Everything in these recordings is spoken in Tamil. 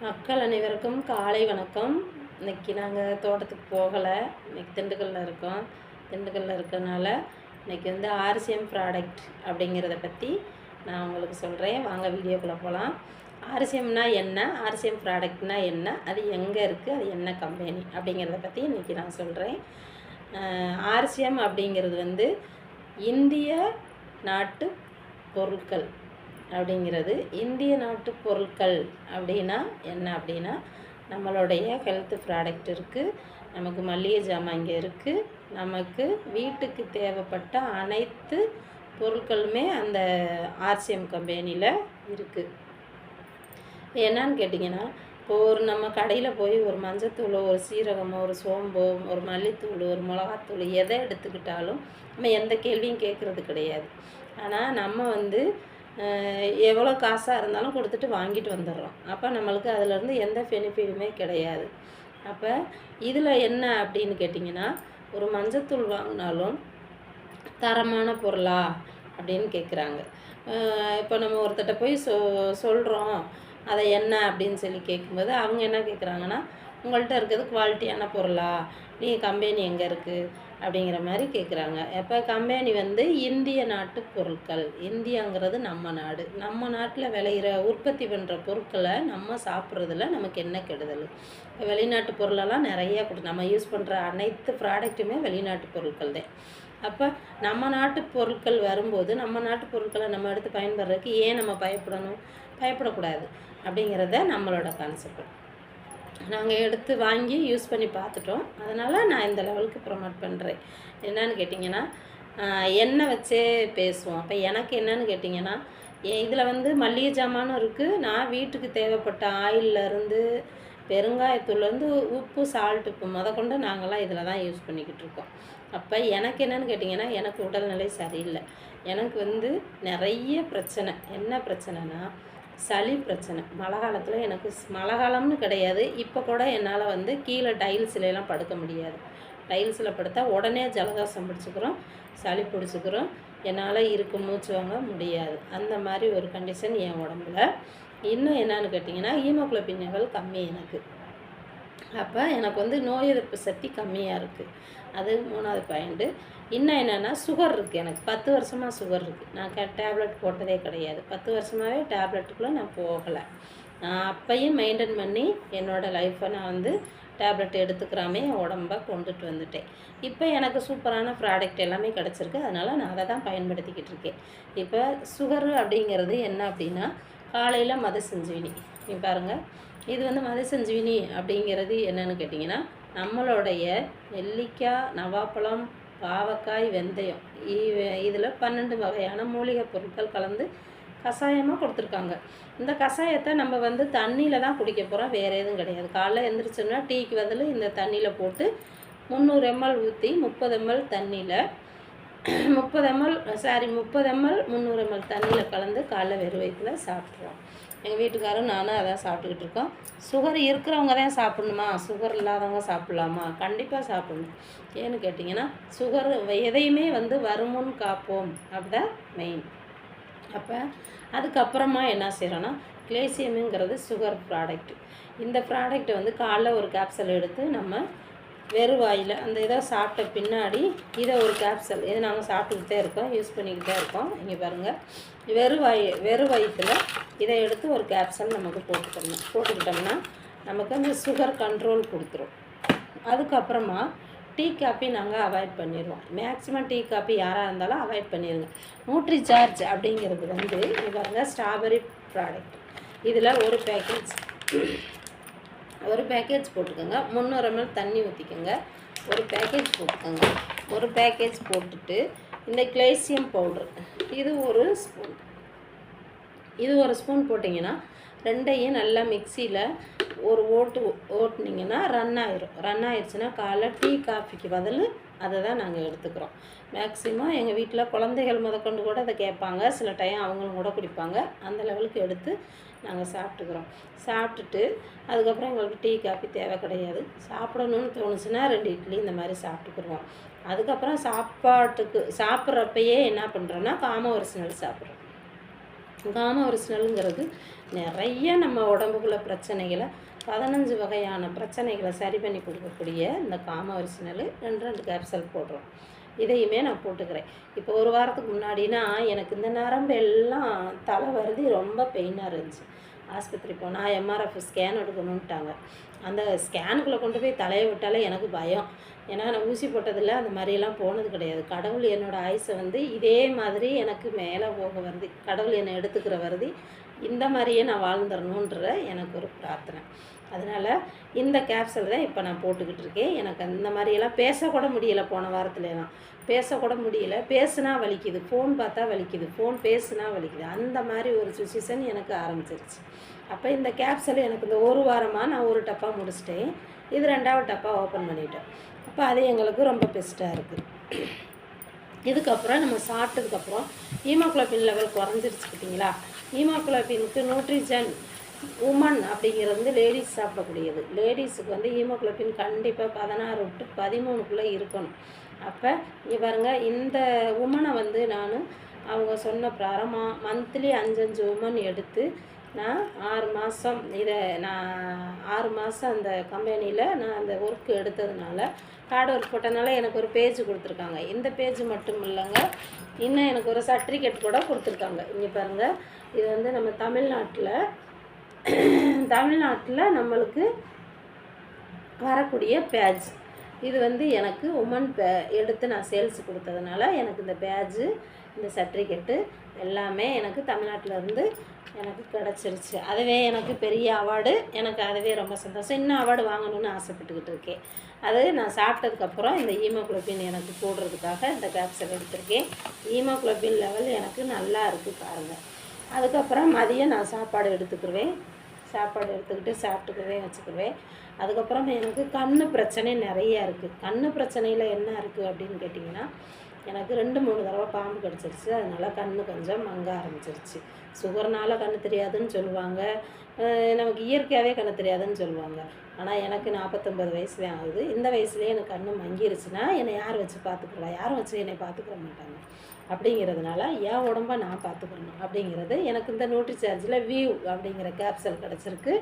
மக்கள் அனைவருக்கும் காலை வணக்கம். இன்றைக்கி நாங்கள் தோட்டத்துக்கு போகலை. இன்றைக்கி திண்டுக்கல்லில் இருக்கோம். திண்டுக்கல்லில் இருக்கிறனால இன்றைக்கி வந்து ஆர்சிஎம் ப்ராடக்ட் அப்படிங்கிறத பற்றி நான் உங்களுக்கு சொல்கிறேன். வாங்க வீடியோக்குள்ளே போகலாம். ஆர்சிஎம்னா என்ன, ஆர்சிஎம் ப்ராடக்ட்னா என்ன, அது எங்கே இருக்குது, அது என்ன கம்பெனி அப்படிங்கிறத பற்றி இன்றைக்கி நான் சொல்கிறேன். ஆர்சிஎம் அப்படிங்கிறது வந்து இந்திய நாட்டு பொருட்கள் அப்படிங்கிறது. இந்திய நாட்டு பொருட்கள் அப்படின்னா என்ன அப்படின்னா, நம்மளுடைய ஹெல்த் ப்ராடக்ட் இருக்குது, நமக்கு மளிகை ஜாமான் இங்கே இருக்குது, நமக்கு வீட்டுக்கு தேவைப்பட்ட அனைத்து பொருட்களுமே அந்த ஆர்சிஎம் கம்பெனியில் இருக்குது. என்னன்னு கேட்டிங்கன்னா, இப்போ நம்ம கடையில் போய் ஒரு மஞ்சத்தூள், ஒரு சீரகமோ, ஒரு சோம்போ, ஒரு மல்லித்தூள், ஒரு மிளகாத்தூள் எதை எடுத்துக்கிட்டாலும் நம்ம எந்த கேள்வியும் கேட்குறது கிடையாது. ஆனால் நம்ம வந்து எவ்வளோ காசாக இருந்தாலும் கொடுத்துட்டு வாங்கிட்டு வந்துடுறோம். அப்போ நம்மளுக்கு அதிலேருந்து எந்த பெனிஃபிட்டுமே கிடையாது. அப்போ இதில் என்ன அப்படின்னு கேட்டிங்கன்னா, ஒரு மஞ்சத்தூள் வாங்கினாலும் தரமான பொருளா அப்படின்னு கேட்குறாங்க. இப்போ நம்ம ஒருத்தட்ட போய் சொல்கிறோம் அதை என்ன அப்படின்னு சொல்லி கேட்கும்போது அவங்க என்ன கேட்குறாங்கன்னா, உங்கள்கிட்ட இருக்கிறது குவாலிட்டியான பொருளா, நீங்கள் கம்பெனி எங்கே இருக்குது அப்படிங்கிற மாதிரி கேட்குறாங்க. இப்போ கம்பெனி வந்து இந்திய நாட்டு பொருட்கள். இந்தியாங்கிறது நம்ம நாடு. நம்ம நாட்டில் விளையிற உற்பத்தி பண்ணுற பொருட்களை நம்ம சாப்பிட்றதுல நமக்கு என்ன கெடுதல்? இப்போ வெளிநாட்டு பொருளெல்லாம் நிறையா நம்ம யூஸ் பண்ணுற அனைத்து ப்ராடக்ட்டுமே வெளிநாட்டு பொருட்கள் தான். அப்போ நம்ம நாட்டு பொருட்கள் வரும்போது நம்ம நாட்டு பொருட்களை நம்ம எடுத்து பயன்படுறதுக்கு ஏன் நம்ம பயப்படக்கூடாது அப்படிங்கிறத நம்மளோட கான்செப்ட். நாங்கள் எடுத்து வாங்கி யூஸ் பண்ணி பார்த்துட்டோம். அதனால் நான் இந்த லெவலுக்கு ப்ரொமோட் பண்ணுறேன். என்னன்னு கேட்டிங்கன்னா, எண்ணெய் வச்சே பேசுவோம். அப்போ எனக்கு என்னன்னு கேட்டிங்கன்னா, இதில் வந்து மளிகை ஜாமானும் இருக்குது. நான் வீட்டுக்கு தேவைப்பட்ட ஆயிலிருந்து பெருங்காயத்தூள்லேருந்து உப்பு, சால்ட் உப்பு முதற்கொண்டு நாங்கள்லாம் இதில் தான் யூஸ் பண்ணிக்கிட்டு இருக்கோம். அப்போ எனக்கு என்னென்னு கேட்டிங்கன்னா, எனக்கு உடல்நிலை சரியில்லை. எனக்கு வந்து நிறைய பிரச்சனை. என்ன பிரச்சனைனா, சளி பிரச்சனை. மழை காலத்தில் எனக்கு மழை காலம்னு கிடையாது, இப்போ கூட என்னால் வந்து கீழே டைல்ஸ்லாம் படுக்க முடியாது. டைல்ஸில் படுத்தா உடனே ஜலதோஷம் பிடிச்சிக்கிறோம், சளி பிடிச்சிக்கிறோம், என்னால் மூச்சு வாங்க முடியாது. அந்த மாதிரி ஒரு கண்டிஷன் என் உடம்புல. இன்னும் என்னன்னு கேட்டிங்கன்னா, ஹீமோகுளோபின் லெவல் கம்மி எனக்கு. அப்போ எனக்கு வந்து நோய் எதிர்ப்பு சக்தி கம்மியாக இருக்குது. அது 3வது பாயிண்ட்டு. இன்னும் என்னென்னா, சுகர் இருக்குது. எனக்கு 10 வருஷமாக சுகர் இருக்குது. நான் டேப்லெட் போட்டதே கிடையாது. 10 வருஷமாகவே டேப்லெட்டுக்குள்ளே நான் போகலை. நான் அப்பையும் மெயின்டைன் பண்ணி என்னோடய லைஃப்பை நான் வந்து டேப்லெட் எடுத்துக்கிறாமே என் உடம்பை கொண்டுட்டு வந்துட்டேன். இப்போ எனக்கு சூப்பரான ப்ராடக்ட் எல்லாமே கிடச்சிருக்கு. அதனால் நான் அதை தான் பயன்படுத்திக்கிட்டு இருக்கேன். இப்போ சுகரு அப்படிங்கிறது என்ன அப்படின்னா, காலையில் மதசஞ்சீவினி. நீ பாருங்கள், இது வந்து மதசஞ்சீவினி அப்படிங்கிறது என்னென்னு கேட்டிங்கன்னா, நம்மளுடைய நெல்லிக்காய், நவாப்பழம், பாவக்காய், வெந்தயம் இதில் 12 வகையான மூலிகை பொருட்கள் கலந்து கஷாயமாக கொடுத்துருக்காங்க. இந்த கஷாயத்தை நம்ம வந்து தண்ணியில் தான் குடிக்க போகிறோம், வேறு எதுவும் கிடையாது. காலைல எழுந்திரிச்சோம்னா டீக்கு பதில் இந்த தண்ணியில் போட்டு 300 ml ஊற்றி 30 ml தண்ணியில் 30 ml 300 ml தண்ணியில் கலந்து காலைல வெறும் வயிற்றில் சாப்பிட்ருவோம். எங்கள் வீட்டுக்காரும் நானும் அதான் சாப்பிட்டுக்கிட்டு இருக்கோம். சுகர் இருக்கிறவங்க தான் சாப்பிட்ணுமா, சுகர் இல்லாதவங்க சாப்பிட்லாமா? கண்டிப்பாக சாப்பிட்ணும். ஏன்னு கேட்டிங்கன்னா, சுகர் எதையுமே வந்து வருமுன் காப்போம், அப்படிதான் மெயின். அப்போ அதுக்கப்புறமா என்ன செய்கிறோன்னா, கிளேசியமுங்கிறது சுகர் ப்ராடக்ட். இந்த ப்ராடக்ட்டை வந்து காலைல ஒரு கேப்சல் எடுத்து நம்ம வெறும் வாயில் அந்த இதை சாப்பிட்ட பின்னாடி இதை ஒரு கேப்சல் இதை நாங்கள் சாப்பிட்டுக்கிட்டே இருக்கோம், யூஸ் பண்ணிக்கிட்டே இருக்கோம். இங்கே பாருங்கள், வெறும் வயிற்றில் இதை எடுத்து ஒரு கேப்சல் நமக்கு போட்டுக்கிட்டோம்னா நமக்கு அந்த சுகர் கண்ட்ரோல் கொடுத்துரும். அதுக்கப்புறமா டீ காப்பி நாங்கள் அவாய்ட் பண்ணிடுவோம். மேக்ஸிமம் டீ காப்பி யாராக இருந்தாலும் அவாய்ட் பண்ணிடுங்க. நியூட்ரி சார்ஜ் அப்படிங்கிறது வந்து இங்கே பாருங்கள், ஸ்ட்ராபெரி ப்ராடக்ட். இதில் ஒரு பேக்கேஜ் போட்டுக்கோங்க. 300 ml தண்ணி ஊற்றிக்கோங்க. ஒரு பேக்கேஜ் போட்டுக்கோங்க. ஒரு பேக்கேஜ் போட்டுட்டு இந்த கிளேசியம் பவுட்ரு இது ஒரு ஸ்பூன் போட்டிங்கன்னா ரெண்டையும் நல்லா மிக்சியில் ஒரு ஓட்டுனீங்கன்னா ரன் ஆயிடுச்சுன்னா காலைல டீ காஃபிக்கு பதில் அதை தான் நாங்கள் எடுத்துக்கிறோம். மேக்ஸிமம் எங்கள் வீட்டில் குழந்தைகள் முதற்கொண்டு கூட அதை கேட்பாங்க, சில டைம் அவங்களும் கூட குடிப்பாங்க. அந்த லெவலுக்கு எடுத்து நாங்கள் சாப்பிட்டுக்கிறோம். சாப்பிட்டுட்டு அதுக்கப்புறம் எங்களுக்கு டீ காஃபி தேவை கிடையாது. சாப்பிடணும்னு தோணுச்சுன்னா 2 இட்லி இந்த மாதிரி சாப்பிட்டுக்குருவோம். அதுக்கப்புறம் சாப்பிட்றப்பயே என்ன பண்ணுறோன்னா காம ஒரிஜினல் சாப்பிட்றோம். காமா ஒரிஜினலுங்கிறது நிறைய நம்ம உடம்புக்குள்ள பிரச்சனைகளை 15 வகையான பிரச்சனைகளை சரி பண்ணி கொடுக்கக்கூடிய இந்த காமா ஒரிஜினல் 2 கேப்சல் போடுறோம். இதையுமே நான் போட்டுக்கிறேன். இப்போ ஒரு வாரத்துக்கு முன்னாடினா எனக்கு இந்த நரம்பு எல்லாம் தலை வருது, ரொம்ப பெயினாக இருந்துச்சு. ஆஸ்பத்திரி போனால் எம்ஆர்எஃப் ஸ்கேன் எடுக்கணுன்ட்டாங்க. அந்த ஸ்கேனுக்குள்ளே கொண்டு போய் தலையை விட்டாலே எனக்கு பயம். ஏன்னா நான் ஊசி போட்டதில்லை, அந்த மாதிரியெல்லாம் போனது கிடையாது. கடவுள் என்னோடய ஆயுசை வந்து இதே மாதிரி எனக்கு மேலே போக வருது, கடவுள் என்னை எடுத்துக்கிற வருது, இந்த மாதிரியே நான் வாழ்ந்துடணுன்ற எனக்கு ஒரு பிரார்த்தனை. அதனால் இந்த கேப்சல் தான் இப்போ நான் போட்டுக்கிட்டு இருக்கேன். எனக்கு அந்த மாதிரியெல்லாம் பேசக்கூட முடியலை. போன வாரத்துலலாம் பேசக்கூட முடியல, பேசுனா வலிக்குது, ஃபோன் பார்த்தா வலிக்குது, ஃபோன் பேசுனா வலிக்குது, அந்த மாதிரி ஒரு சுச்சுவேஷன் எனக்கு ஆரம்பிச்சிருச்சு. அப்போ இந்த கேப்சல் எனக்கு இந்த ஒரு வாரமாக நான் ஒரு டப்பா முடிச்சிட்டேன். இது 2வது டப்பா ஓப்பன் பண்ணிட்டேன். அப்போ அது எங்களுக்கு ரொம்ப பெஸ்ட்டாக இருக்குது. இதுக்கப்புறம் நம்ம சாப்பிட்டதுக்கப்புறம் ஹீமோகுளோபின் லெவல் குறைஞ்சிருச்சு பார்த்தீங்களா? ஹீமோகுளோபினுக்கு நியூட்ரிஜன் உமன் அப்படிங்கிறது வந்து லேடிஸ் சாப்பிடக்கூடியது. லேடிஸுக்கு வந்து ஹீமோகுளோபின் கண்டிப்பாக 16 to 13 இருக்கணும். அப்போ இங்கே பாருங்கள், இந்த உமனை வந்து நான் அவங்க சொன்ன பிரகாரம் மந்த்லி 5 உமன் எடுத்து நான் 6 மாதம் இதை நான் 6 மாதம் அந்த கம்பெனியில் நான் அந்த ஒர்க் எடுத்ததுனால, ஹார்ட் ஒர்க் போட்டனால எனக்கு ஒரு பேஜ் கொடுத்துருக்காங்க. இந்த பேஜ் மட்டும் இல்லைங்க, இன்னும் எனக்கு ஒரு சர்டிஃபிகேட் கூட கொடுத்துருக்காங்க. இங்கே பாருங்கள், இது வந்து நம்ம தமிழ்நாட்டில் நம்மளுக்கு வரக்கூடிய பேட்ஜ். இது வந்து எனக்கு உமன் எடுத்து நான் சேல்ஸ் கொடுத்ததுனால எனக்கு இந்த பேட்ஜு, இந்த சர்டிஃபிகேட்டு எல்லாமே எனக்கு தமிழ்நாட்டிலேருந்து எனக்கு கிடச்சிருச்சு. அதுவே எனக்கு பெரிய அவார்டு. எனக்கு அதுவே ரொம்ப சந்தோஷம். இன்னும் அவார்டு வாங்கணும்னு ஆசைப்பட்டுக்கிட்டு இருக்கேன். அது நான் சாப்பிட்டதுக்கப்புறம் இந்த ஹீமோகுளோபின் எனக்கு போடுறதுக்காக இந்த கேப்சல் எடுத்திருக்கேன். ஹீமோகுளோபின் லெவல் எனக்கு நல்லா இருக்குது பாருங்கள். அதுக்கப்புறம் மதியம் நான் சாப்பாடு எடுத்துக்கிடுவேன். சாப்பாடு எடுத்துக்கிட்டு சாப்பிட்டுக்குவேன், வச்சுக்கிடுவேன். அதுக்கப்புறம் எனக்கு கண் பிரச்சனை நிறையா இருக்குது. கண் பிரச்சனையில் என்ன இருக்குது அப்படின்னு கேட்டிங்கன்னா, எனக்கு 2-3 தடவை பாம்பு கடிச்சிருச்சு. அதனால் கண் கொஞ்சம் மங்க ஆரம்பிச்சிருச்சு. சுகர்னால் கண் தெரியாதுன்னு சொல்லுவாங்க, நமக்கு இயற்கையாகவே கண் தெரியாதுன்னு சொல்லுவாங்க. ஆனால் எனக்கு 49 வயசு தான் ஆகுது. இந்த வயசுலேயே எனக்கு கண் மங்கிருச்சுன்னா என்னை யார் வச்சு பார்த்துக்குறா? யாரும் வச்சு என்னை பார்த்துக்கிற மாட்டாங்க. அப்படிங்கிறதுனால என் உடம்பை நான் பார்த்துக்கணும் அப்படிங்கிறது எனக்கு இந்த நியூட்ரிசார்ஜில் வியூ அப்படிங்கிற கேப்சல் கிடச்சிருக்கு.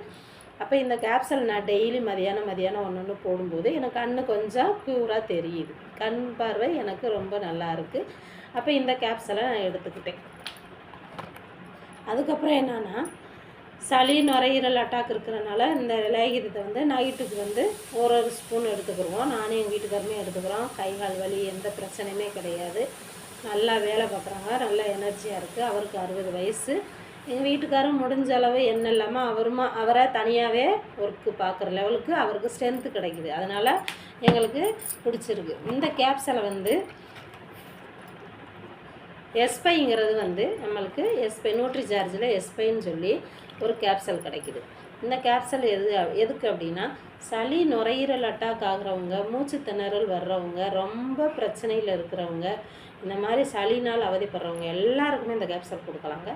அப்போ இந்த கேப்சல் நான் டெய்லி மதியானம் ஒன்று போடும்போது எனக்கு கண் கொஞ்சம் ப்யூராக தெரியுது. கண் பார்வை எனக்கு ரொம்ப நல்லா இருக்குது. அப்போ இந்த கேப்சலை நான் எடுத்துக்கிட்டேன். அதுக்கப்புறம் என்னென்னா, சளி நுரையீரல் அட்டாக் இருக்கிறனால இந்த லேகிதத்தை வந்து நைட்டுக்கு வந்து ஒரு ஸ்பூன் எடுத்துக்கிடுவோம். நானும் எங்கள் வீட்டுக்காரமே எடுத்துக்கிறோம். கை கால் வலி எந்த பிரச்சனையுமே கிடையாது. நல்லா வேலை பார்க்குறாங்க, நல்லா எனர்ஜியாக இருக்குது. அவருக்கு 60 வயசு. எங்கள் வீட்டுக்காரும் முடிஞ்ச அளவு என்ன இல்லாமல் அவரை தனியாகவே ஒர்க்கு பார்க்குற லெவலுக்கு அவருக்கு ஸ்ட்ரென்த்து கிடைக்குது. அதனால் எங்களுக்கு பிடிச்சிருக்கு. இந்த கேப்சலை வந்து எஸ்பைங்கிறது வந்து நம்மளுக்கு நியூட்ரிசார்ஜில் எஸ்பைன்னு சொல்லி ஒரு கேப்சல் கிடைக்குது. இந்த கேப்சல் எதுக்கு அப்படின்னா, சளி நுரையீரல் அட்டாக் ஆகுறவங்க, மூச்சு திணறல் வர்றவங்க, ரொம்ப பிரச்சனையில் இருக்கிறவங்க, இந்த மாதிரி சளினால் அவதிப்படுறவங்க எல்லாருக்குமே இந்த கேப்சல் கொடுக்கலாங்க.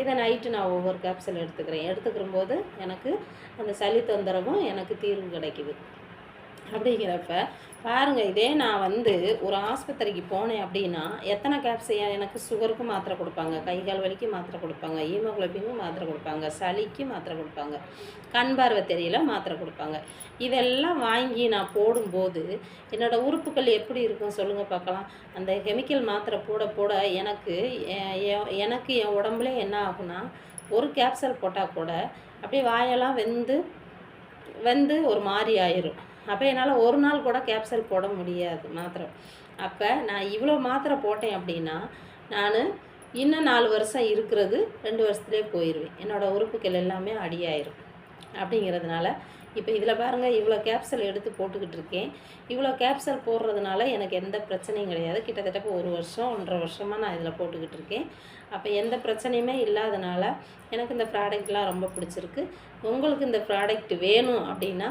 இதை நைட்டு நான் ஒவ்வொரு கேப்சல் எடுத்துக்கிறம்போது எனக்கு அந்த சளி தொந்தரவும் எனக்கு தீர்வு கிடைக்குது. அப்படிங்கிறப்ப பாருங்கள், இதே நான் வந்து ஒரு ஆஸ்பத்திரிக்கு போனேன் அப்படின்னா எத்தனை கேப்சல் எனக்கு சுகருக்கு மாத்திரை கொடுப்பாங்க, கை கால் வலிக்கு மாத்திரை கொடுப்பாங்க, ஹீமோகுளோபினுக்கு மாத்திரை கொடுப்பாங்க, சளிக்கு மாத்திரை கொடுப்பாங்க, கண் பார்வை தெரியல மாத்திரை கொடுப்பாங்க. இதெல்லாம் வாங்கி நான் போடும்போது என்னோடய உறுப்புகள் எப்படி இருக்கும் சொல்லுங்கள் பார்க்கலாம். அந்த கெமிக்கல் மாத்திரை போட போட எனக்கு என் உடம்புல என்ன ஆகுனா, ஒரு கேப்சல் போட்டால் கூட அப்படியே வாயெல்லாம் வெந்து ஒரு மாதிரி ஆயிரும். அப்போ என்னால் ஒரு நாள் கூட கேப்சல் போட முடியாது மாத்திரை. அப்போ நான் இவ்வளோ மாத்திரை போட்டேன் அப்படின்னா நான் இன்னும் 4 வருஷம் இருக்கிறது 2 வருஷத்துலேயே போயிடுவேன். என்னோடய உறுப்புகள் எல்லாமே அடியாயிரும். அப்படிங்கிறதுனால இப்போ இதில் பாருங்கள், இவ்வளோ கேப்சல் எடுத்து போட்டுக்கிட்டு இருக்கேன். இவ்வளோ கேப்சல் போடுறதுனால எனக்கு எந்த பிரச்சனையும் கிடையாது. கிட்டத்தட்ட இப்போ 1 வருஷம் 1.5 வருஷமாக நான் இதில் போட்டுக்கிட்டு இருக்கேன். அப்போ எந்த பிரச்சனையுமே இல்லாதனால எனக்கு இந்த ப்ராடக்ட்லாம் ரொம்ப பிடிச்சிருக்கு. உங்களுக்கு இந்த ப்ராடக்ட் வேணும் அப்படின்னா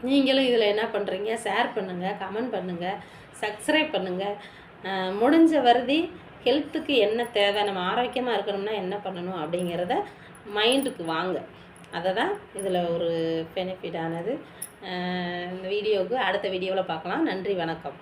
நீங்களும் இதில் என்ன பண்ணுறீங்க, ஷேர் பண்ணுங்கள், கமெண்ட் பண்ணுங்கள், சப்ஸ்கிரைப் பண்ணுங்கள். முடிஞ்ச வருதி ஹெல்த்துக்கு என்ன தேவை, நம்ம ஆரோக்கியமாக இருக்கணும்னா என்ன பண்ணணும் அப்படிங்கிறத மைண்டுக்கு வாங்க. அதை தான் இதில் ஒரு பெனிஃபிட் ஆனது. இந்த வீடியோவுக்கு அடுத்த வீடியோவில் பார்க்கலாம். நன்றி, வணக்கம்.